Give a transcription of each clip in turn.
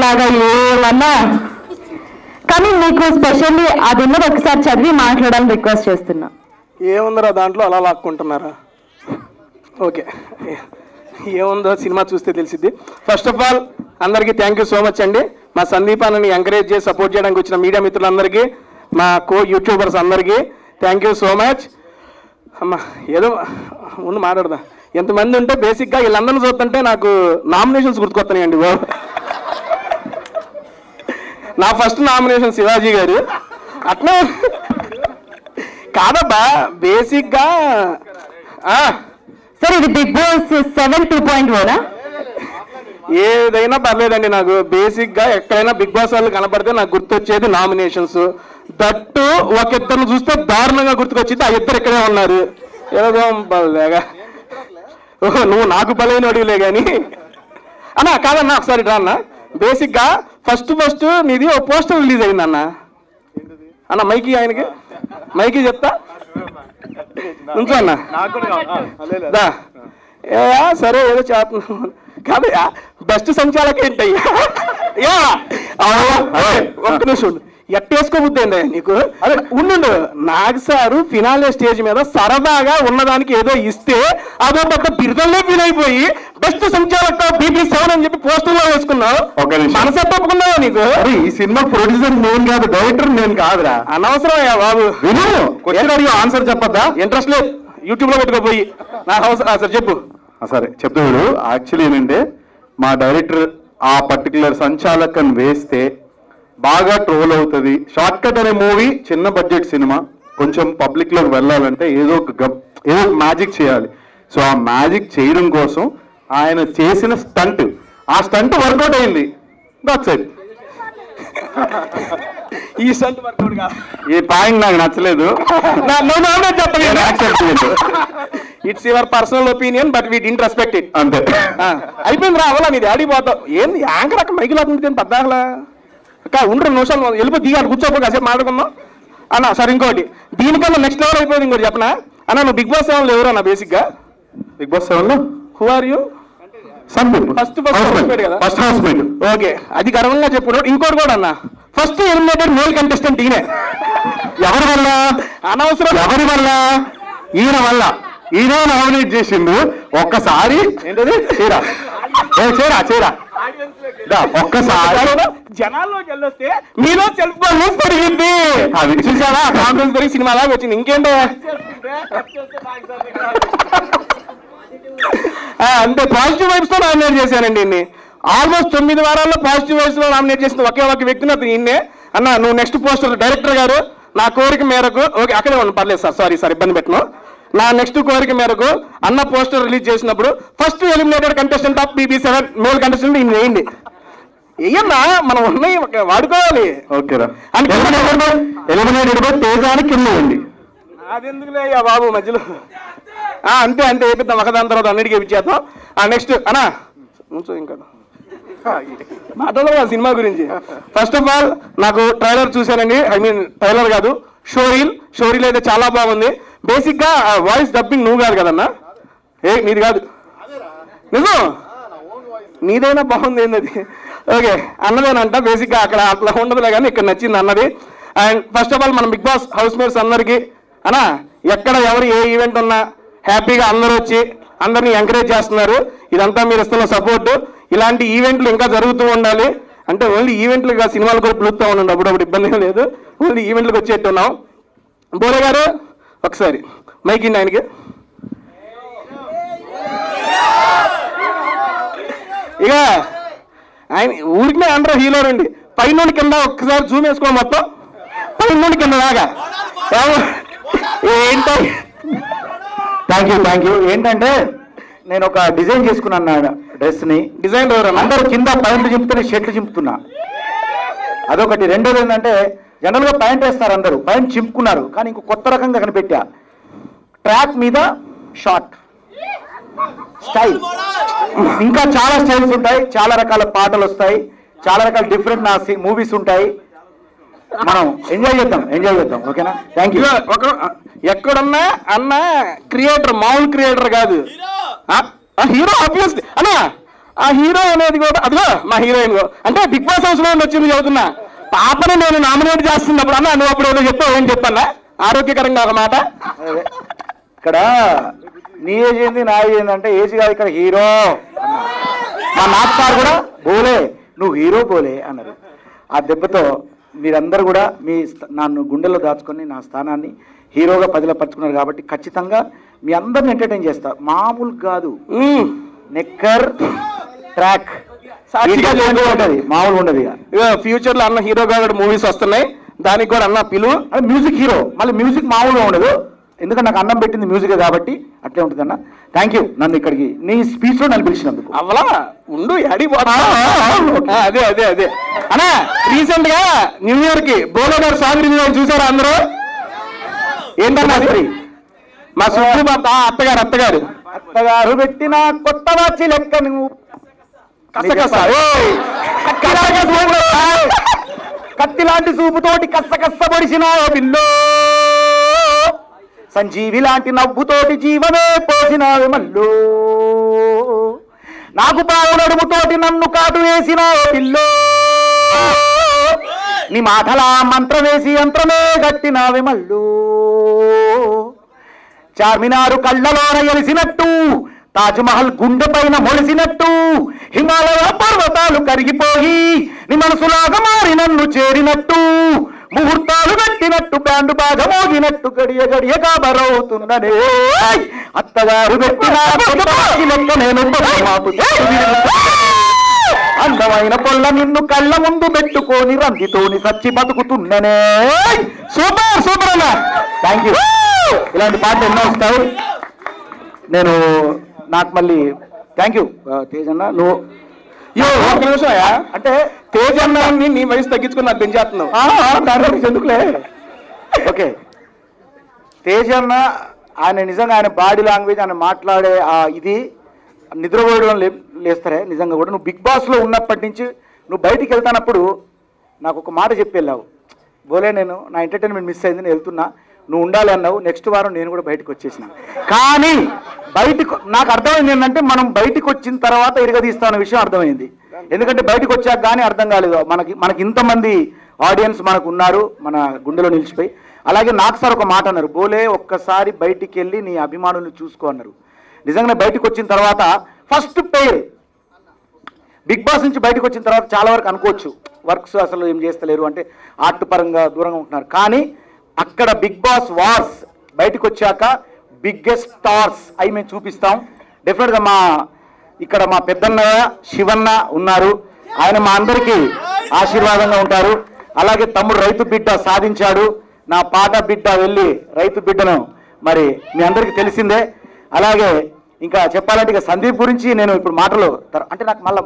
లాగా ఏమన్నా, కానీ మీకు స్పెషల్లీ అది ఉన్నది ఒకసారి చదివి మాట్లాడాలని రిక్వెస్ట్ చేస్తున్నా. ఏముందరా దాంట్లో అలా లాక్కుంటున్నారా? ఓకే, ఏముందో సినిమా చూస్తే తెలిసిద్ది. ఫస్ట్ ఆఫ్ ఆల్ అందరికీ థ్యాంక్ యూ సో మచ్ అండి. మా సందీప్ అన్నని ఎంకరేజ్ చేసి సపోర్ట్ చేయడానికి వచ్చిన మీడియా మిత్రులందరికీ, మా యూట్యూబర్స్ అందరికీ థ్యాంక్ యూ సో మచ్. అమ్మ ఏదో ముందు మాట్లాడదా, ఎంతమంది ఉంటే బేసిక్గా వీళ్ళందరినీ చూస్తుంటే నాకు నామినేషన్స్ గుర్తుకొస్తున్నాయండి బాబు. నా ఫస్ట్ నామినేషన్ శివాజీ గారు. అట్లా కాదబ్బా, బేసిక్గా సరే ఇది బిగ్ బాస్ 7 2.0 ఏదైనా పర్లేదండి నాకు. బేసిక్గా ఎక్కడైనా బిగ్ బాస్ వాళ్ళు కనపడితే నాకు గుర్తొచ్చేది నామినేషన్స్. దట్టు ఒక ఇద్దరు చూస్తే దారుణంగా గుర్తుకొచ్చింది. ఆ ఇద్దరు ఇక్కడే ఉన్నారు. ఏదో బలేగా, ఓహో నువ్వు నాకు బలైన అడిగిలే కానీ అన్నా. కాదన్నా ఒకసారి రా అన్న. బేసిక్గా ఫస్ట్ నీది ఓ పోస్టర్ రిలీజ్ అయింది అన్న. అన్న మైకి, ఆయనకి మైకి చెప్తా నుంచో అన్న. సరే ఏదో చేస్తున్నాం కాదు. బెస్ట్ సంచాలక ఏంటయ్యా? ఒక్క నిమిషం ఎట్టేసుకోబుద్దేందా నీకు? అదే ఉండు. నాగ్ సారు ఫినాలే స్టేజ్ మీద సరదాగా ఉన్నదానికి ఏదో ఇస్తే అదో పెద్ద బిరుదల్లే ఫీల్ అయిపోయి బెస్ట్ సంచాలక BB7 అని చెప్పి పోస్టర్లో వేసుకున్నావు. మనసే తప్పుకున్నావా నీకు? ఈ సినిమా ప్రొడ్యూసర్ నేను కాదు, డైరెక్టర్ నేను కాదురా. అనవసరమయ్యా బాబు. క్వశ్చన్ అడిగి ఆన్సర్ చెప్పద్దా? ఇంట్రెస్ట్ లేదు, యూట్యూబ్ లో పెట్టుకోపోయి. నా హౌస్ సార్ చెప్పు. సరే చెప్తాడు. యాక్చువల్లీ ఏంటంటే మా డైరెక్టర్ ఆ పర్టికులర్ సంచాలకన్ వేస్తే బాగా ట్రోల్ అవుతుంది. షార్ట్ కట్ అనే మూవీ చిన్న బడ్జెట్ సినిమా, కొంచెం పబ్లిక్ లోకి వెళ్ళాలంటే ఏదో ఒక మ్యాజిక్ చేయాలి. సో ఆ మ్యాజిక్ చేయడం కోసం ఆయన చేసిన స్టంట్, ఆ స్టంట్ వర్కౌట్ అయింది. That's it. ఈ స్టంట్ వర్కౌట్ కాదు. ఈ పాయింట్ నాకు నచ్చలేదు. It's your personal opinion but we didn't respect it. అంతే, అయిపోయింది. రావాలా నీది ఆడిపోతావు. ఏంది యాంకర్ అక్కడ మైకి లేకుండా పద్దాకలా ఉండ్రు నిమిషాలు వెళ్ళిపో దిగాలి, కూర్చోపో కాసేపు మాట్లాడుకుందాం అన్న. సరే ఇంకోటి దీనికన్నా నెక్స్ట్ లెవెల్ అయిపోయింది. ఇంకోటి చెప్పనా అన్న, నువ్వు బిగ్ బాస్ 7లో ఎవరు అన్న? బేసిక్గా బిగ్ బాస్ 7లో who are you? First housemate. Okay, అది గర్వంగా చెప్పు. ఇంకోటి కూడా అన్న, ఫస్ట్ ఎలిమినేటెడ్ మేల్ కంటెస్టెంట్ ఈయనే. ఎవరి వల్ల? అనవసరం. ఎవరి వల్ల? ఈయన వల్ల. ఈయన నామినేట్ చేసిండు. ఒక్కసారి ఏంటది చీరా చీరా ఒక్కసారి జనాల్లోకి వెళ్ళొస్తే మీలో సెల్ఫ్ కాన్ఫిడెన్స్ పెరిగింది. అది చూసావా? కాన్ఫిడెన్స్ పెరిగి సినిమా లాగా వచ్చింది. ఇంకేంటో అంటే పాజిటివ్ వైబ్స్ తో నామినేట్ చేశానండి ఇన్ని. ఆల్మోస్ట్ 9 వారాల్లో పాజిటివ్ వైబ్స్ లో నామినేట్ చేసిన ఒకే ఒక వ్యక్తిని అతను ఈయన్నే. అన్న నువ్వు నెక్స్ట్ పోస్టర్ డైరెక్టర్ గారు నా కోరిక మేరకు, ఓకే అక్కడే ఉండి పర్లేదు సార్, సారీ ఇబ్బంది పెట్టను. నా నెక్స్ట్ కోరిక మేరకు అన్న పోస్టర్ రిలీజ్ చేసినప్పుడు first eliminated contestant of BB7 male contestant ఈయన వేయండి. ఏయన్నా మనం ఉన్నాయి వాడుకోవాలి. ఓకేరా. ఎలిమినేటెడ్ తేజానికి కింద ఉంది. అదెందుకులే అయ్యా బాబు మధ్యలో. అంతే వేపిద్దాం ఒకదాని తర్వాత అన్నిటికీ వేపించేద్దాం. నెక్స్ట్ అన్నా ఇంకా మాట్లాడదు సినిమా గురించి. ఫస్ట్ ఆఫ్ ఆల్ నాకు ట్రైలర్ చూశానండి. ట్రైలర్ కాదు, షోరీల్ అయితే చాలా బాగుంది. బేసిక్గా వాయిస్ డబ్బింగ్ నువ్వు కాదు కదన్నా, నీది కాదు, నిజం నీదైనా బాగుంది. ఏంది ఓకే అన్నదేనంట. బేసిక్గా అక్కడ అట్లా ఉండదులే కానీ ఇక్కడ నచ్చింది అన్నది. అండ్ ఫస్ట్ ఆఫ్ ఆల్ మన బిగ్ బాస్ హౌస్ మేట్స్ అందరికీ అన్నా, ఎక్కడ ఎవరు ఏ ఈవెంట్ ఉన్నా హ్యాపీగా అందరూ వచ్చి అందరినీ ఎంకరేజ్ చేస్తున్నారు. ఇదంతా మీరు ఇస్తున్న సపోర్టు. ఇలాంటి ఈవెంట్లు ఇంకా జరుగుతూ ఉండాలి. అంటే ఓన్లీ ఈవెంట్లుగా సినిమాలు కూడా పిలుస్తూ ఉండండి, అప్పుడప్పుడు ఇబ్బంది లేదు. ఓన్లీ ఈవెంట్లకు వచ్చేట్టున్నాం. బోరే గారు ఒకసారి మైక్ ఇన్ ఆయనకి. ఇక ఆయన ఊరికినే అంటారు హీరో రండి, పైన కింద ఒక్కసారి జూమ్ వేసుకో, మొత్తం పైన కింద దాకా. ఏంటో థ్యాంక్ యూ. ఏంటంటే నేను ఒక డిజైన్ చేసుకున్నాను డ్రెస్ ని. డిజైన్ అందరూ కింద ప్యాంట్లు చింపుతున్నా, షర్ట్లు చింపుతున్నా, అదొకటి. రెండోది ఏంటంటే జనరల్ గా ప్యాంట్ వేస్తారు అందరూ, ప్యాంట్ చింపుకున్నారు, కానీ ఇంకో కొత్త రకంగా కనిపెట్టా. ట్రాక్ మీద షార్ట్ స్టైల్. ఇంకా చాలా స్టైల్స్ ఉంటాయి, చాలా రకాల పాటలు వస్తాయి, చాలా రకాల డిఫరెంట్ నా మూవీస్ ఉంటాయి. మనం ఎంజాయ్ చేద్దాం. ఓకేనా? Thank you. ఎక్కడున్నా అన్న క్రియేటర్, మామూలు క్రియేటర్ కాదు, హీరో ఆబ్వియస్లీ. అన్నా ఆ హీరో అనేది కూడా అదిగో మా హీరోయిన్ అంటే బిగ్ బాస్ హౌస్ లో వచ్చింది చదువుతున్నా పాపని నేను నామినేట్ చేస్తున్నప్పుడు అన్న నువ్వు అప్పుడు ఏదో చెప్పావు ఏం చెప్పన్నా ఆరోగ్యకరంగా ఒక మాట. ఇక్కడ నీ ఏజ్ ఏంది నా ఏజ్ ఏంది అంటే ఏజ్ కాదు ఇక్కడ హీరో మా నాథ్ సార్ కూడా బోలే నువ్వు హీరో బోలే అన్నారు. ఆ దెబ్బతో మీరందరూ కూడా నన్ను గుండెల్లో దాచుకొని నా స్థానాన్ని హీరోగా పదిలపరుచుకున్నారు కాబట్టి ఖచ్చితంగా మీ అందరిని ఎంటర్టైన్ చేస్తా. మామూలు కాదు, నెక్కర్ ట్రాక్ ఉంటది, మామూలు ఉండదు. ఇక ఫ్యూచర్ లో అన్న హీరో కాబట్టి మూవీస్ వస్తున్నాయి, దానికి కూడా అన్న పిలు అది మ్యూజిక్ హీరో. మళ్ళీ మ్యూజిక్ మామూలుగా ఉండదు, ఎందుకంటే నాకు అన్నం పెట్టింది మ్యూజిక్ కాబట్టి అట్లే ఉంటుంది అన్న. థ్యాంక్ యూ నన్ను ఇక్కడికి నీ స్పీచ్ లో నన్ను పిలిచినందుకు. అవలా ఉండు అదే అదే అదే అన్నా రీసెంట్ గా న్యూ ఇయర్ కి బోలో గారు సాంగ్ రివ్యూ చూసారా అందరూ? ఏంటన్నా అది మా సుబ్బు అత్తగారు అత్తగారు పెట్టిన కొత్త వాచి లెక్క నువ్వు కత్తి లాంటి చూపుతోటి కస్స పొడిసిన పిల్లో సంజీవి లాంటి నవ్వుతోటి జీవమే పోసినావే మల్లో నాకు పావు నడుముతోటి నన్ను కాటు వేసిన పిల్లో నీ మాటలా మంత్రం వేసి యంత్రమే గట్టినావే మల్లో చార్మినారు కళ్ళలోన ఎలిసినట్టు తాజ్మహల్ గుండె పైన మొలిసినట్టు హిమాలయ పర్వతాలు కరిగిపోయి నీ మనసులాగా మారి నన్ను చేరినట్టు ముహూర్తాలు కట్టినట్టు బ్యాండు బాగా మోగినట్టు గడియ గడియ కాబరవుతున్ననే అత్తగారు పెట్టిన లెక్క నేను అందమైన పొల్ల నిన్ను కళ్ళ ముందు పెట్టుకొని రందితోని సచ్చి బతుకుతున్ననే. సూపర్ సూపర్ అన్న, థ్యాంక్ యూ. ఇలాంటి పాటలు ఎన్నో వస్తాయి. నేను నాకు మళ్ళీ థ్యాంక్ యూ తేజ్ అన్న. నువ్వు ఒక నిమిషం అంటే తేజ్ అన్నాన్ని నీ వయసు తగ్గించుకుని నాకు పెంచేస్తున్నావు దాని ఎందుకులే. ఓకే తేజ్ అన్న ఆయన నిజంగా ఆయన బాడీ లాంగ్వేజ్ ఆయన మాట్లాడే ఇది నిద్రపోయడం లేస్తారే నిజంగా కూడా. నువ్వు బిగ్ బాస్లో ఉన్నప్పటి నుంచి నువ్వు బయటికి వెళ్తానప్పుడు నాకు ఒక మాట చెప్పి వెళ్ళావు, బోలే నేను నా ఎంటర్టైన్మెంట్ మిస్ అయింది నేను వెళ్తున్నా, నువ్వు ఉండాలి అన్నావు. నెక్స్ట్ వారం నేను కూడా బయటకు వచ్చేసిన. కానీ బయటకు నాకు అర్థమైంది ఏంటంటే మనం బయటకు వచ్చిన తర్వాత ఇరగదీస్తామన్న విషయం అర్థమైంది. ఎందుకంటే బయటకు వచ్చాక కానీ అర్థం కాలేదు మనకి ఇంతమంది ఆడియన్స్ మనకు ఉన్నారు మన గుండెలో నిలిచిపోయి. అలాగే నాకు సార్ ఒక మాట అన్నారు, బోలే ఒక్కసారి బయటికి వెళ్ళి నీ అభిమానులు చూసుకో అన్నారు. నిజంగానే బయటకు వచ్చిన తర్వాత ఫస్ట్ పేర్ బిగ్ బాస్ నుంచి బయటకు వచ్చిన తర్వాత చాలా వరకు అనుకోవచ్చు వర్క్స్ అసలు ఏం చేస్తలేరు అంటే ఆర్ట్ పరంగా దూరంగా ఉంటున్నారు. కానీ అక్కడ బిగ్ బాస్ వార్స్ బయటకు వచ్చాక బిగ్గెస్ట్ స్టార్స్ అవి మేము చూపిస్తాం. డెఫినెట్గా ఇక్కడ మా పెద్దన్న శివన్న ఉన్నారు, ఆయన మా అందరికీ ఆశీర్వాదంగా ఉంటారు. అలాగే తమ్ముడు రైతు బిడ్డ సాధించాడు, నా పాట బిడ్డ వెళ్ళి రైతు బిడ్డను మరి మీ అందరికీ తెలిసిందే. అలాగే ఇంకా చెప్పాలంటే ఇక సందీప్ గురించి నేను ఇప్పుడు మాటలు అంటే నాకు మళ్ళీ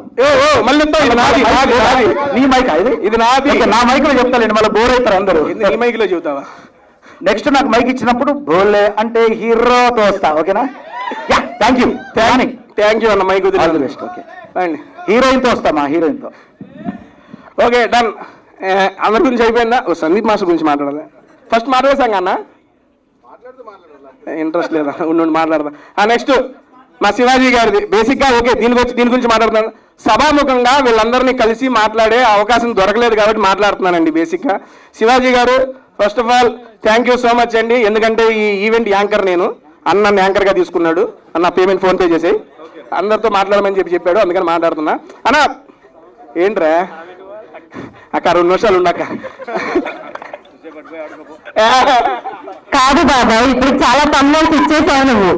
నీ మైక్ ఇది నాది, నా మైక్ లో చెప్తానండి మళ్ళీ బోర్ అవుతారు అందరూ. నీ మైక్ లో చెబుతావా? నెక్స్ట్ నాకు మైక్ ఇచ్చినప్పుడు బోలే అంటే హీరోతో వస్తా. ఓకేనా? థ్యాంక్ యూ థ్యాంక్ యూ అన్న మైక్ బెస్ట్. ఓకే హీరోయిన్తో వస్తా, మా హీరోయిన్తో. Okay done. అందరి గురించి అయిపోయిందా? సందీప్ మాస్టర్ గురించి మాట్లాడాలి. ఫస్ట్ మాట్లాడేసాం అన్న, ఇంట్రెస్ట్ లేదా ఉండి మాట్లాడదా. నెక్స్ట్ మా శివాజీ గారిది బేసిక్గా ఓకే దీని గురించి మాట్లాడుతున్నాను. సభాముఖంగా వీళ్ళందరినీ కలిసి మాట్లాడే అవకాశం దొరకలేదు కాబట్టి మాట్లాడుతున్నానండి. బేసిక్గా శివాజీ గారు first of all thank you so much అండి. ఎందుకంటే ఈ ఈవెంట్ యాంకర్ నేను, అన్న యాంకర్గా తీసుకున్నాడు, అన్న పేమెంట్ ఫోన్పే చేసి అందరితో మాట్లాడమని చెప్పాడు, అందుకని మాట్లాడుతున్నా. అన్న ఏంట్రా అక్క 2 నిమిషాలు ఉండక్క. కాదు బాబా, ఇప్పుడు చాలా తమ్ముళ్ళు ఇచ్చేసావు, నువ్వు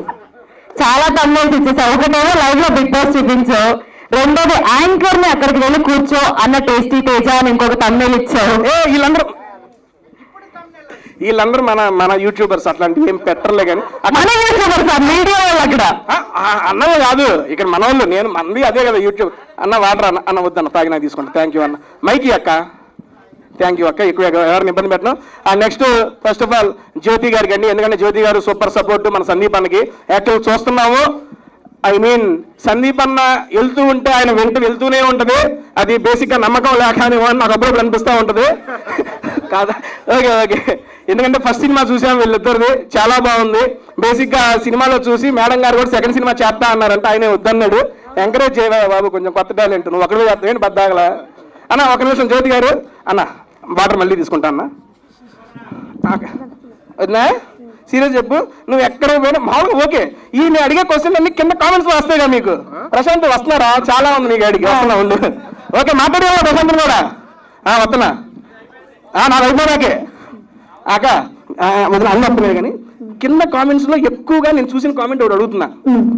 చాలా తమ్ముళ్ళు ఇచ్చేసావు. ఒకటేమో లైవ్ లో బిగ్ బాస్ చూపించావు, రెండోది యాంకర్ ని అక్కడికి వెళ్ళి కూర్చో అన్న టేస్టీ తేజ అని ఇంకొక తమ్ముళ్ళు ఇచ్చావు. వీళ్ళందరూ మన యూట్యూబర్స్ అట్లాంటివి ఏం పెట్టర్లే కానీ మన యూట్యూబర్స్ మీడియా వాళ్ళు అక్కడ అన్నవే కాదు ఇక్కడ మన వాళ్ళు. నేను మంది అదే కదా యూట్యూబ్. అన్న వాటర్ అన్న వద్దన్న తాగినా తీసుకుంటా. థ్యాంక్ యూ అన్న. మైకి అక్క థ్యాంక్ యూ అక్క, ఎక్కువ ఎవరిని ఇబ్బంది పెట్టను. నెక్స్ట్ ఫస్ట్ ఆఫ్ ఆల్ జ్యోతి గారికి అండి, ఎందుకంటే జ్యోతి గారు సూపర్ సపోర్ట్ మన సందీప్ అన్నకి. యాక్చువల్ చూస్తున్నాము, ఐ మీన్ సందీప్ అన్న వెళ్తూ ఉంటే ఆయన వెళ్తూనే ఉంటుంది. అది బేసిక్గా నమ్మకం లేక నాకు అప్పుడు అనిపిస్తూ ఉంటుంది కాదా? Okay okay. ఎందుకంటే ఫస్ట్ సినిమా చూసాము వీళ్ళిద్దరిది, చాలా బాగుంది. బేసిక్గా సినిమాలో చూసి మేడం గారు కూడా సెకండ్ సినిమా చేస్తా అన్నారంటే ఆయన వద్దన్నాడు. ఎంకరేజ్ చేయవా బాబు, కొంచెం కొత్త టాలెంట్, నువ్వు ఒకరిలో చేస్తావు ఏంటి బద్దాగలా అన్న. ఒక నిమిషం జ్యోతి గారు అన్న, వాటర్ మళ్ళీ తీసుకుంటా అన్న. వదినా సీరియస్ చెప్పు, నువ్వు ఎక్కడ పోయినా మామూలుగా ఓకే. ఈ నేను అడిగే క్వశ్చన్ అన్ని కింద కామెంట్స్ వస్తాయిగా మీకు. ప్రశాంత్ వస్తున్నారా? చాలా ఉంది నీకు అడిగి వస్తున్నా ఉండు. ఓకే మాట్లాడే ప్రశాంత్ కూడా వస్తున్నా. నా వైపోనాకే అక్క వదిన అన్ని వస్తున్నాయి. కానీ కింద కామెంట్స్ లో ఎక్కువగా నేను చూసిన కామెంట్ ఒకటి అడుగుతున్నా,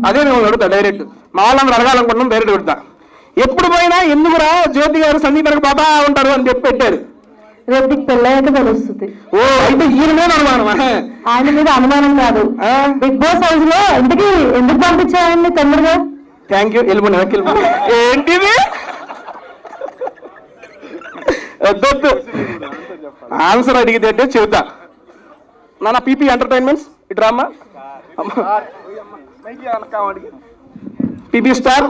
అదే నేను అడుగుతా డైరెక్ట్. మా వాళ్ళందరూ అడగాలనుకుంటున్నాం, డైరెక్ట్ అడుగుతా. ఎప్పుడు పోయినా ఎందుకురా జ్యోతి గారు సందీప్ గారికి బాబా ఉంటారు అని చెప్పి పెట్టారు. రేపు నీకు పెళ్ళయ్యాక తెలుస్తుంది. ఓ అయితే ఈయన మీద అనుమానం? ఆయన మీద అనుమానం కాదు. బిగ్ బాస్ హౌస్ లో ఇంటికి ఎందుకు పంపించాయండి తొందరగా? Thank you. వెళ్ళిపోయినా ఏంటిది వద్దొద్దు, ఆన్సర్ అడిగితే అంటే చెబుతా. నాన్న పీపీ ఎంటర్టైన్మెంట్స్ ఇటు రామ్మా. పీపీ స్టార్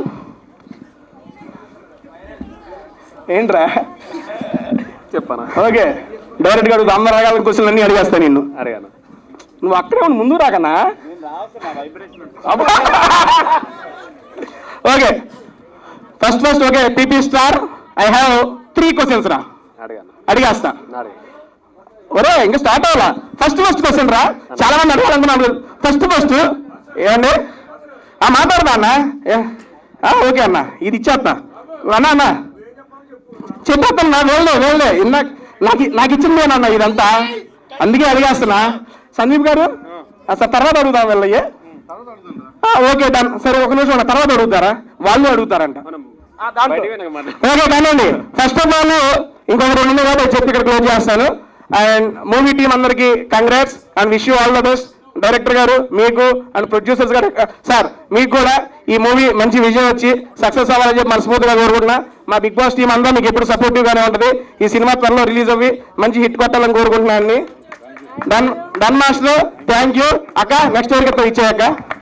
ఏంట్రా చెప్పానా? ఓకే డైరెక్ట్గా అడుగుతా. అందరు రకాల క్వశ్చన్లు అన్నీ అడిగేస్తా నిన్ను. అడిగాను నువ్వు అక్కడే ముందు రాకన్నా. Okay first okay PP star I have 3 questions రా. అడిగేస్తా. ఒరే ఇంకా స్టార్ట్ అవ్వాలా? ఫస్ట్ క్వశ్చన్ రా. చాలా మంది అడగాలనుకున్నాను. ఫస్ట్ ఏమండి మాట్లాడదా అన్న? ఓకే అన్న, ఇది ఇచ్చేస్తా అన్నా. అన్న చెప్పేస్తాను, వెళ్ళే నాకు ఇచ్చిందేనన్న ఇదంతా, అందుకే అడిగేస్తున్నా. సందీప్ గారు అసలు తర్వాత అడుగుదాం వెళ్ళయ్యే. Okay done. సరే ఒక నిమిషం తర్వాత అడుగుతారా? వాళ్ళు అడుగుతారంట. ఓకే కానండి. ఫస్ట్ ఆఫ్ ఆల్ ఇంకొక 2 ఉన్నాయి కాబట్టి చెప్పి ఇక్కడ క్లోజ్ చేస్తాను. అండ్ మూవీ టీం అందరికి congrats and wish you all the best. Director గారు మీకు అండ్ ప్రొడ్యూసర్స్ గారు సార్ మీకు కూడా ఈ మూవీ మంచి విజయం వచ్చి సక్సెస్ అవ్వాలని చెప్పి మనస్ఫూర్తిగా కోరుకుంటున్నా. మా బిగ్ బాస్ టీం అంతా మీకు ఎప్పుడు సపోర్టివ్ గానే ఉంటుంది. ఈ సినిమా త్వరలో రిలీజ్ అవ్వి మంచి హిట్ కొట్టాలని కోరుకుంటున్నాను. డన్ మాస్టర్ థ్యాంక్ యూ అక్క. నెక్స్ట్ ఎవరికి ఇచ్చాయక్క.